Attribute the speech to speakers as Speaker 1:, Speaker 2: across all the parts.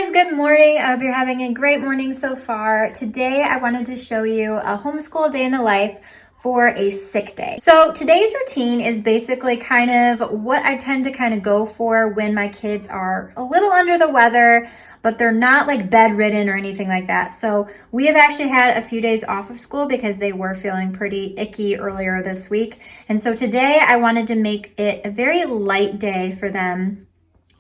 Speaker 1: guys, good morning. I hope you're having a great morning so far. Today I wanted to show you a homeschool day in the life for a sick day. So today's routine is basically kind of what I tend to kind of go for when my kids are a little under the weather, but they're not like bedridden or anything like that. So we have actually had a few days off of school because they were feeling pretty icky earlier this week. And so today I wanted to make it a very light day for them,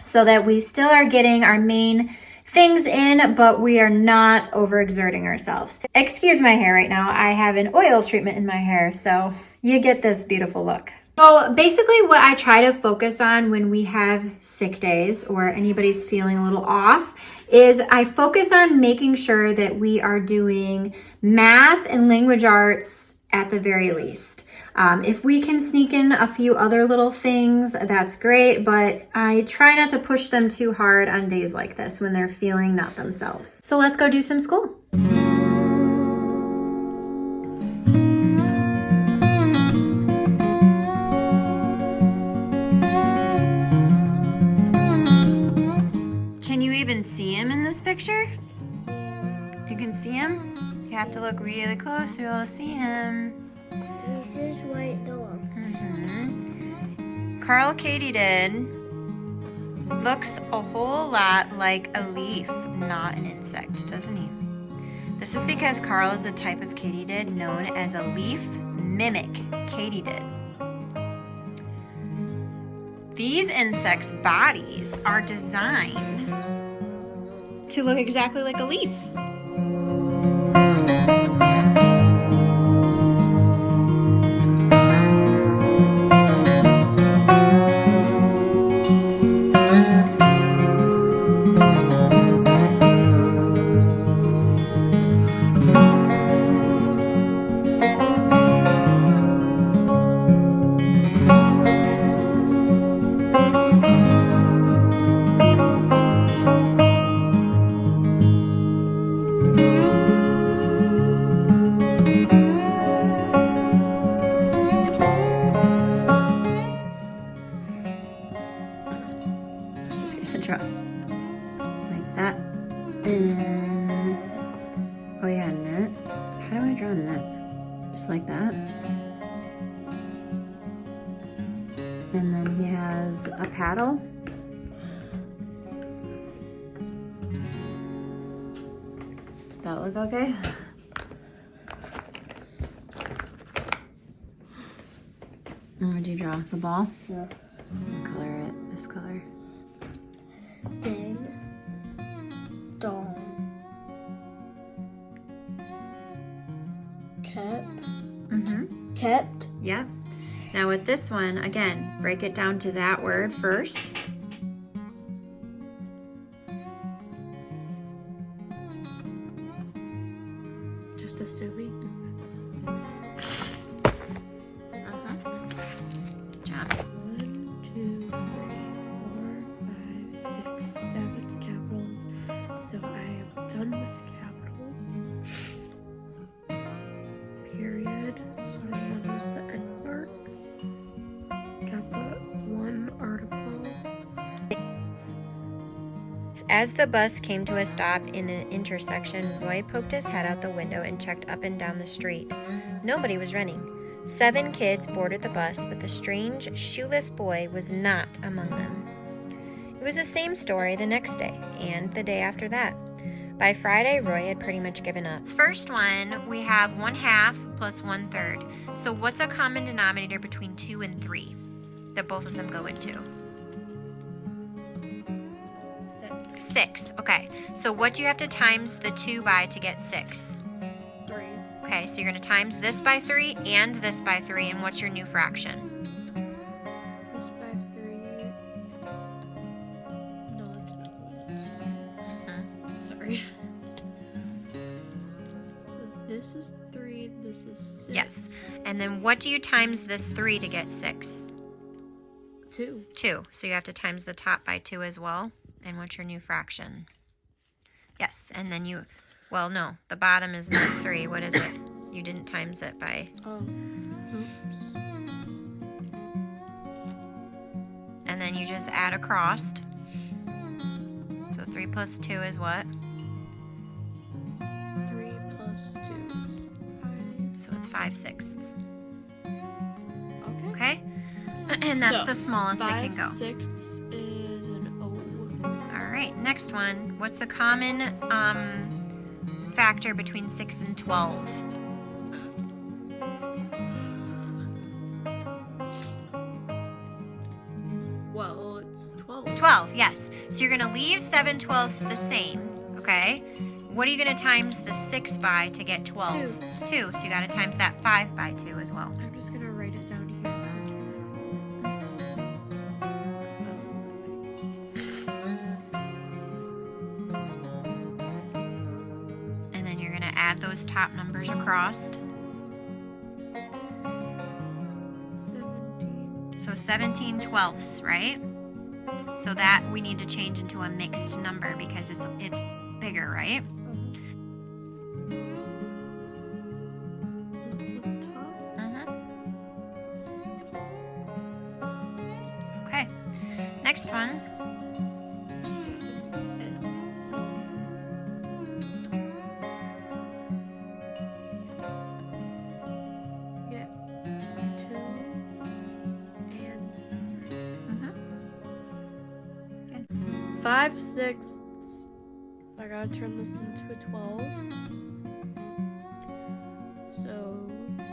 Speaker 1: so that we still are getting our main things in, but we are not overexerting ourselves. Excuse my hair right now. I have an oil treatment in my hair, so you get this beautiful look. So basically what I try to focus on when we have sick days or anybody's feeling a little off is I focus on making sure that we are doing math and language arts at the very least. If we can sneak in a few other little things, that's great, but I try not to push them too hard on days like this when they're feeling not themselves. So let's go do some school. Can you even see him in this picture? You can see him? You have to look really close to be able to see him.
Speaker 2: This is white dog.
Speaker 1: Carl Katydid looks a whole lot like a leaf, not an insect, doesn't he? This is because Carl is a type of katydid known as a leaf mimic katydid. These insects' bodies are designed to look exactly like a leaf. Draw like that, and then oh yeah, net. How do I draw a net? Just like that. And then he has a paddle. That look okay? And what'd you draw? The ball?
Speaker 2: Yeah.
Speaker 1: Color it this color.
Speaker 2: Ding. Dong. Kept. Kept.
Speaker 1: Yep. Now with this one, again, break it down to that word first.
Speaker 2: Just assuming.
Speaker 1: Good job.
Speaker 2: 1, 2, 3, 4, 5, 6, 7 capitals. So I am done with capitals. Period. So I'm done with the end part. Got the one article.
Speaker 1: As the bus came to a stop in an intersection, Roy poked his head out the window and checked up and down the street. Nobody was running. 7 kids boarded the bus, but the strange, shoeless boy was not among them. It was the same story the next day, and the day after that. By Friday, Roy had pretty much given up. First one, we have 1/2 plus 1/3. So what's a common denominator between 2 and 3 that both of them go into? 6. Okay, so what do you have to times the 2 by to get 6?
Speaker 2: 3.
Speaker 1: Okay, so you're going to times this by 3 and this by 3, and what's your new fraction?
Speaker 2: This by 3. No, that's not what it is. Sorry. So this is 3, this is 6.
Speaker 1: Yes, and then what do you times this 3 to get 6?
Speaker 2: 2.
Speaker 1: 2, so you have to times the top by 2 as well. And what's your new fraction? Yes, and then you, well, no, the bottom is not 3. What is it? You didn't times it by...
Speaker 2: Oops.
Speaker 1: And then you just add across. So 3 plus 2 is what?
Speaker 2: 3 plus 2 is 5.
Speaker 1: So it's 5/6.
Speaker 2: Okay.
Speaker 1: Okay? And that's
Speaker 2: So,
Speaker 1: the smallest it can go.
Speaker 2: 5/6 is an O.
Speaker 1: All right, next one. What's the common factor between 6 and 12?
Speaker 2: Well, it's 12.
Speaker 1: 12, yes. So you're going to leave 7/12 the same, okay? What are you going to times the 6 by to get 12? 2. So you got to times that 5 by 2 as well.
Speaker 2: I'm just going to write it down here.
Speaker 1: And then you're going to add those top numbers across.
Speaker 2: 17.
Speaker 1: So 17/12, right? So that we need to change into a mixed number because it's bigger, right? Okay. Next one.
Speaker 2: S. Get 2 and 5/6. I gotta turn this into a 12. So 2.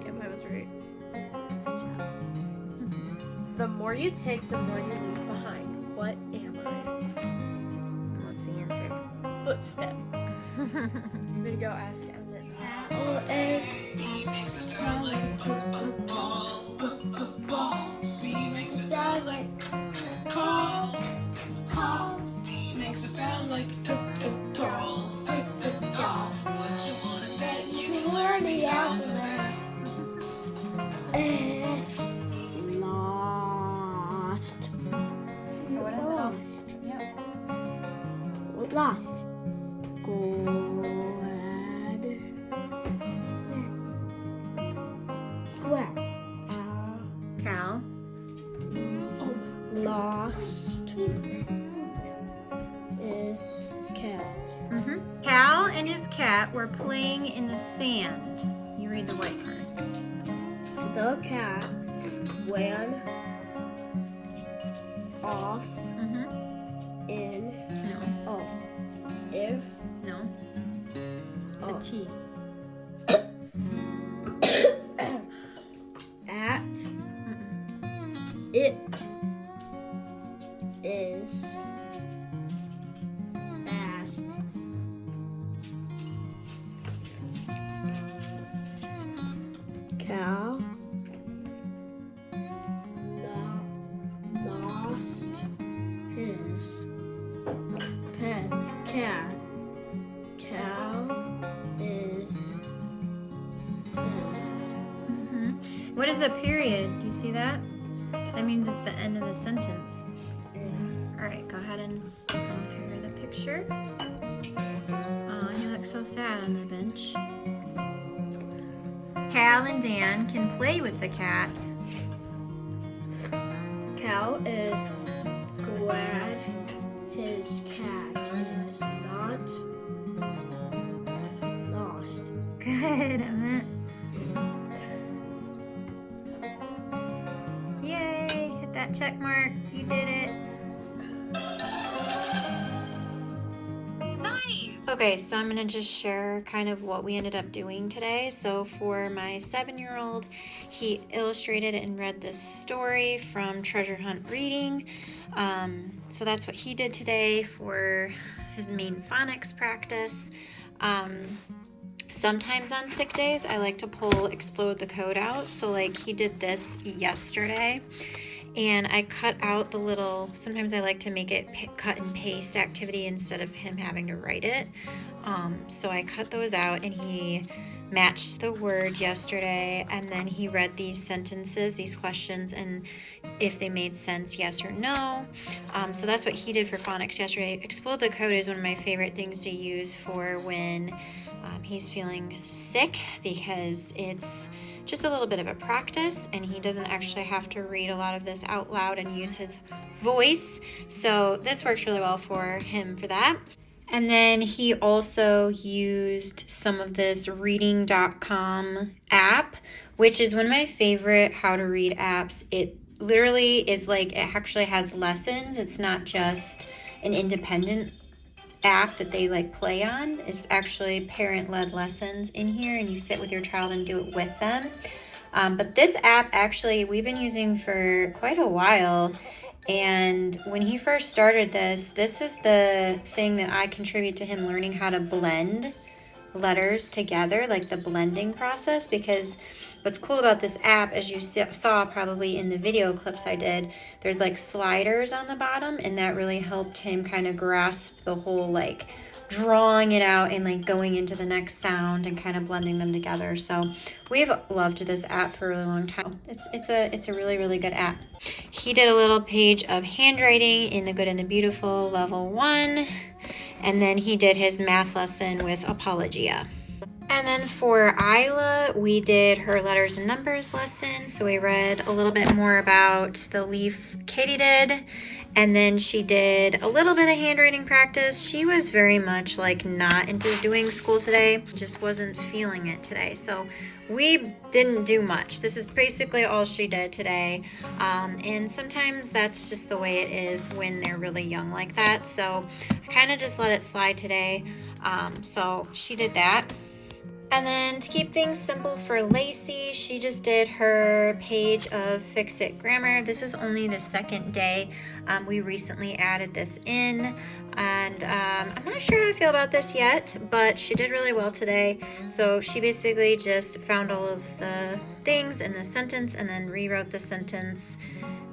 Speaker 2: Yep, I was right. The more you take, the more you leave behind. What am I?
Speaker 1: What's the answer?
Speaker 2: Footsteps. I'm gonna go ask Emmett. C makes a sound like call. D makes a sound like call. What you wanna bet you can learn the alphabet. Lost.
Speaker 1: So what is it all?
Speaker 2: Lost.
Speaker 1: Yeah.
Speaker 2: Lost. Glad. Glad.
Speaker 1: Cal.
Speaker 2: Oh, lost is cat.
Speaker 1: Cal and his cat were playing in the sand. You read the white part.
Speaker 2: The cat ran off in.
Speaker 1: No.
Speaker 2: Oh, if.
Speaker 1: No. It's a T.
Speaker 2: At it is fast. Cow lost his pet cat. Cow is sad.
Speaker 1: What is a period? Do you see that? That means it's the end of the sentence. All right, go ahead and compare the picture. Oh, he looks so sad on the bench. Cal and Dan can play with the cat.
Speaker 2: Cal is glad his cat is not lost.
Speaker 1: Good, Emmett. Yay, hit that check mark. You did it. Nice. Okay, so I'm gonna just share kind of what we ended up doing today. So for my 7-year-old, he illustrated and read this story from Treasure Hunt Reading. So that's what he did today for his main phonics practice. Sometimes on sick days, I like to pull Explode the Code out. So like he did this yesterday. And I cut out the little, sometimes I like to make it cut and paste activity instead of him having to write it. So I cut those out, and he matched the word yesterday, and then he read these sentences, these questions, and if they made sense, yes or no. So that's what he did for phonics yesterday. Explode the Code is one of my favorite things to use for when he's feeling sick, because it's just a little bit of a practice, and he doesn't actually have to read a lot of this out loud and use his voice. So this works really well for him for that. And then he also used some of this reading.com app, which is one of my favorite how to read apps. It literally is like, it actually has lessons. It's not just an independent app that they like play on. It's actually parent-led lessons in here, and you sit with your child and do it with them. But this app actually we've been using for quite a while, and when he first started this is the thing that I contribute to him learning how to blend letters together, like the blending process. Because what's cool about this app, as you saw probably in the video clips I did, there's like sliders on the bottom, and that really helped him kind of grasp the whole like drawing it out and like going into the next sound and kind of blending them together. So we've loved this app for a really long time. It's a really, really good app. He did a little page of handwriting in the Good and the Beautiful level 1, and then he did his math lesson with Apologia. And then for Isla, we did her letters and numbers lesson. So we read a little bit more about the leaf Katie did. And then she did a little bit of handwriting practice. She was very much like not into doing school today, just wasn't feeling it today. So we didn't do much. This is basically all she did today. And sometimes that's just the way it is when they're really young like that. So I kind of just let it slide today. So she did that. And then to keep things simple for Lacey, she just did her page of Fix-It Grammar. This is only the second day. We recently added this in, and I'm not sure how I feel about this yet, but she did really well today. So she basically just found all of the things in the sentence and then rewrote the sentence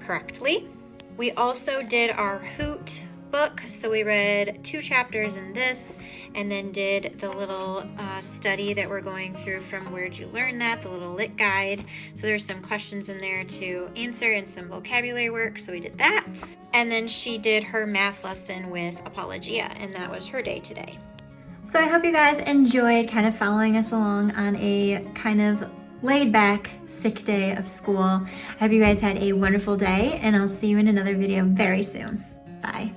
Speaker 1: correctly. We also did our Hoot book. So we read 2 chapters in this, and then did the little study that we're going through from Where'd You Learn That, the little lit guide. So there's some questions in there to answer and some vocabulary work, so we did that. And then she did her math lesson with Apologia, and that was her day today. So I hope you guys enjoyed kind of following us along on a kind of laid back, sick day of school. I hope you guys had a wonderful day, and I'll see you in another video very soon. Bye.